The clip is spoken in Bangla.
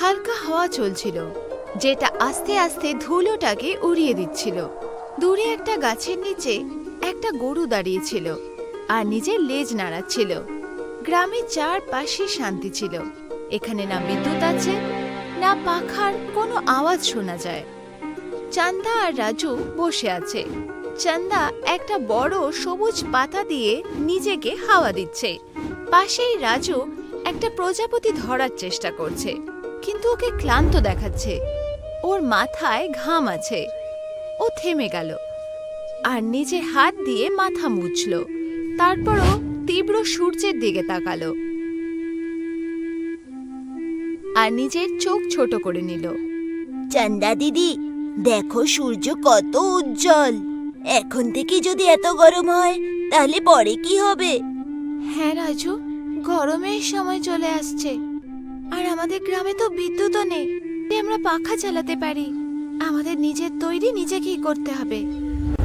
হালকা হাওয়া চলছিল, যেটা আস্তে আস্তে ধুলোটাকে উড়িয়ে দিচ্ছিল। দূরে একটা গাছের নিচে একটা গরু দাঁড়িয়েছিল আর নিজের লেজ নাড়াচ্ছিল। গ্রামের চারপাশে শান্তি ছিল। এখানে না বিদ্যুৎ আছে, না পাখার কোনো আওয়াজ শোনা যায়। চান্দা আর রাজু বসে আছে। চান্দা একটা বড় সবুজ পাতা দিয়ে নিজেকে হাওয়া দিচ্ছে। পাশেই রাজু একটা প্রজাপতি ধরার চেষ্টা করছে, কিন্তু ওকে ক্লান্ত দেখাচ্ছে। ওর মাথায় ঘাম আছে। ও থেমে গেল আর নিজের হাত দিয়ে মাথা মুছল। তারপরও তীব্র সূর্যের দিকে তাকালো আর নিজের চোখ ছোট করে নিল। চান্দা দিদি, দেখো সূর্য কত উজ্জ্বল। এখন থেকে যদি এত গরম হয় তাহলে পরে কি হবে? হ্যাঁ রাজু, গরমের সময় চলে আসছে আর আমাদের গ্রামে তো বিদ্যুৎও নেই যে আমরা পাখা চালাতে পারি। আমাদের নিজের তৈরি নিজেকেই করতে হবে।